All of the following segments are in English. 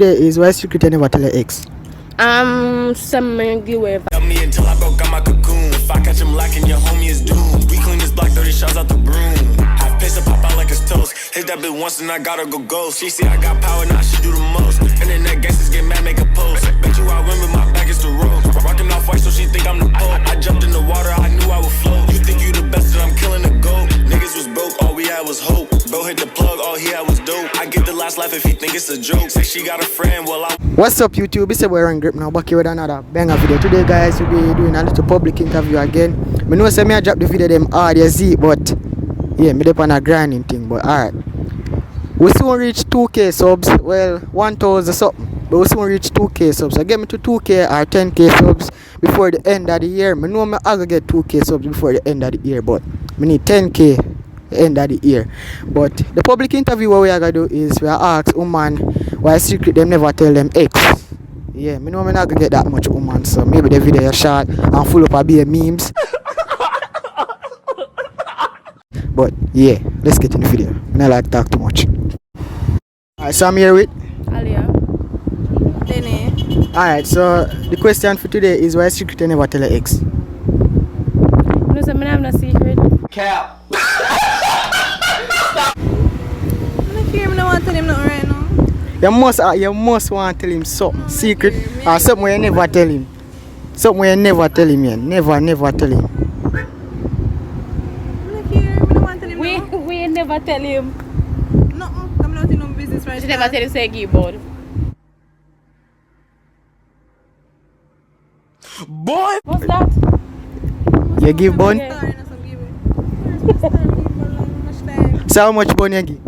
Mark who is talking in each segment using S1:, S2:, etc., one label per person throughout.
S1: There is why secret you never tell your ex.
S2: Some give away.
S3: Tell me until I broke out my cocoon. If I catch him lacking, your homie is doomed. We clean this block, 30 shots out the broom. Half piss and pop out like it's toast. Hit that bitch once and I gotta go ghost. She see I got power, now she do the most. Internet gangsters get mad, make a post. Bet you I win with my back against the road. Rockin' off white so she think I'm the Pope. I jumped in the water, I knew I would float. You think you the best and I'm killing the goat. Niggas was broke, all we had was hope. Bro hit the plug, all he had was dope. I get the last laugh if he think it's a joke. Say she got a friend, well I...
S1: What's up YouTube, it's your boy RonDaGreat now, back here with another banger video. Today guys, we'll be doing a little public interview again. I know say me I drop the video them hard you see, but yeah, me up on a grinding thing, but alright. We soon reach 2k subs, well 1,000 something, but we soon reach 2k subs. So get me to 2k or 10k subs before the end of the year. I know I will get 2k subs before the end of the year, but I need 10k the end of the year. But the public interview what we are gonna do is we are ask woman why secret them never tell them ex. Yeah, I know I'm not gonna get that much woman, so maybe the video is short and full up a bit of memes. But yeah, let's get in the video. I don't like to talk too much. Alright, so I'm here with
S2: Alia. Denny.
S1: Alright, so the question for today is why secret you never tell your ex?
S2: No, so I have no secret.
S3: Cap.
S2: I don't care, I don't want to tell him nothing right now.
S1: You must want to tell him something secret or something where you never tell him. Something where you never tell him, yeah. Never tell him.
S2: We never tell him.
S4: No, I'm not in no business right
S2: She
S4: now.
S2: never tell him say give bud.
S3: Boy!
S2: What's that?
S1: You give bun?
S4: Sorry, no, some give it. Much time.
S1: So how much bun you give?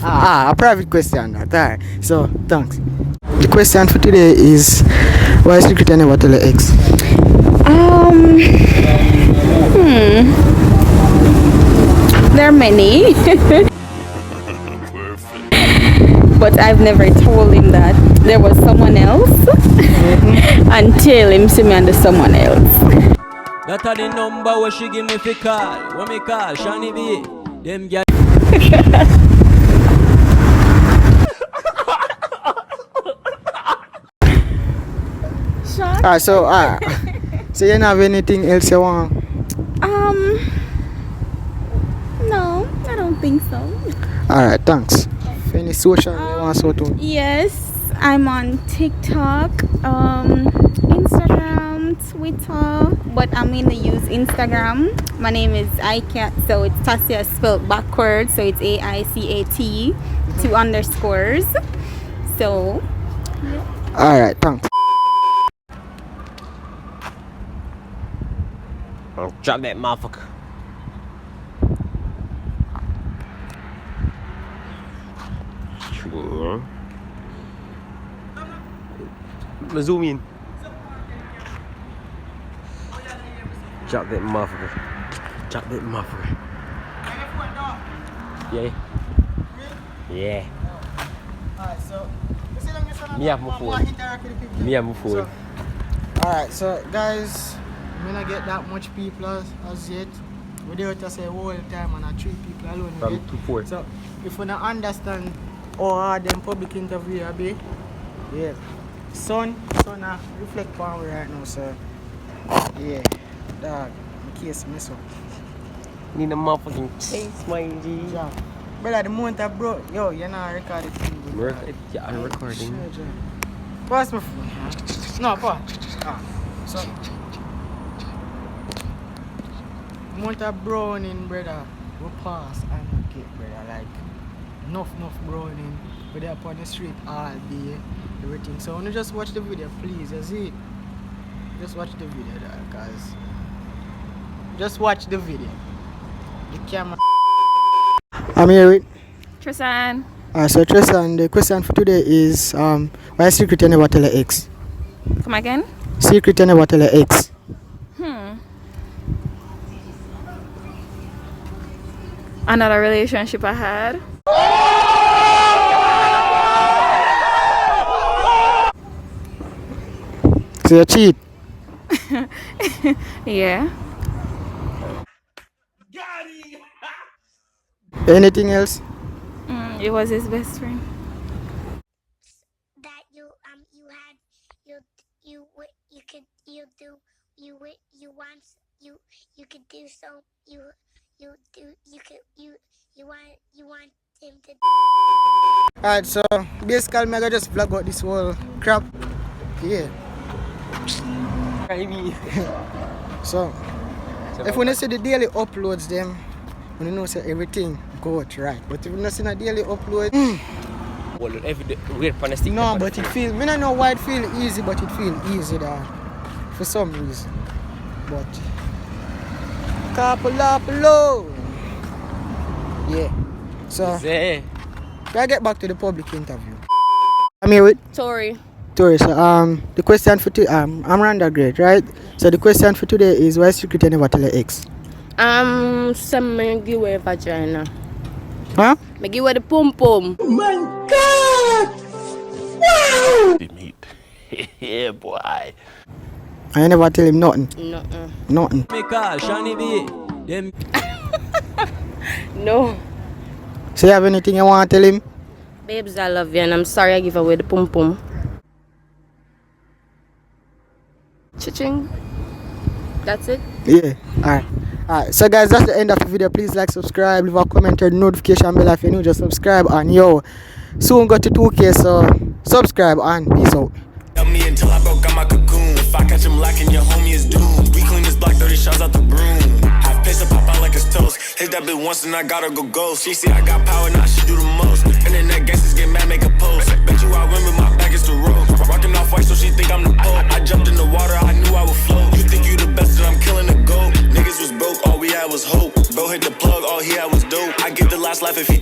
S1: A private question that. Alright, so thanks. The question for today is why secret you never tell your ex?
S2: There are many. But I've never told him that there was someone else until him see me under someone else.
S5: That are the number where she give me fi call. When me call, Shani B. Them gyal.
S1: Alright, so so you don't have anything else you want?
S2: No, I don't think so.
S1: Alright, thanks. Any social you want so to?
S2: Yes, I'm on TikTok, Instagram, Twitter, but I mainly use Instagram. My name is iCat, so it's Tasia spelled backwards, so it's AICAT, 2 underscores. So, yeah.
S1: Alright, thanks.
S5: Drop that motherfucker. Zoom in. Drop that motherfucker. Drop that motherfucker. Yeah. Yeah.
S1: Alright, so
S5: Me have my phone. Me have my phone.
S1: Alright, so guys, I'm not get that much people as yet. We do it say all the time and I 3 people alone.
S5: From
S1: with it.
S5: 2 4.
S1: So if you don't understand how hard them public interview will be, yeah. Sun reflect on me right now, so yeah, dog, in case mess up.
S5: Need a motherfucking chase, my G.
S1: Yeah. Brother, the moment I broke, yo, you're not recording.
S5: Yeah, I'm recording.
S1: Sure. Pass my phone. No, pass. So the moment I browning, brother, we pass and we get, brother, like enough browning. We're there upon the street all day, everything. So when you just watch the video, please, you see it? Just watch the video there, guys. Just watch the video. The camera. I'm here with
S2: Tristan.
S1: so Tristan, the question for today is why secret you never tell your ex?
S2: Come again?
S1: Secret you never tell your ex.
S2: Another relationship I had.
S1: So you cheat?
S2: Yeah.
S1: Anything else?
S2: It was his best friend.
S6: That you had you could you do you want you could do so you want him to.
S1: Alright, so basically, I'm gonna just vlog out this whole crap. Yeah. So, if we don't see the daily uploads, them, we know say everything go out right. But if we don't see the daily upload,
S7: Well, every day, we're on a stick.
S1: no, but it feel. Me don't know why it feel easy, but it feel easy there for some reason. But Kapalapalo. Yeah. So, I get back to the public interview. I'm here with
S8: Tori.
S1: Tori. So the question for today, I'm RonDaGreat, right? So the question for today is, why secret you never tell your ex?
S8: Some me give away vagina.
S1: Huh?
S8: Me give away the pum pum.
S7: Yeah, boy.
S1: I never tell him nothing. Nothing.
S5: Jamaica, Shani B. Them
S8: No.
S1: So you have anything you want to tell him?
S8: Babes, I love you and I'm sorry I give away the pum pum. Cha-ching. That's it.
S1: Yeah. Alright. So guys, that's the end of the video. Please like, subscribe, leave a comment, turn the notification bell if you're new. Just subscribe and yo, soon go to 2K. So subscribe and peace out.
S3: Help me until I broke out my cocoon. If I catch him lacking, your homie is doomed. We clean this block, 30 shots out the broom. Half pace pop out like it's toast. Hit that bitch once and I gotta go ghost. She see I got power, now she do the most. Internet gangsters get mad, make a post. Bet you I win, but my back is the road. Rocking off white, so she think I'm the Pope. I jumped in the water, I knew I would float. You think you the best, and I'm killing the goat. Niggas was broke, all we had was hope. Bro hit the plug, all he had was dope. I get the last laugh if he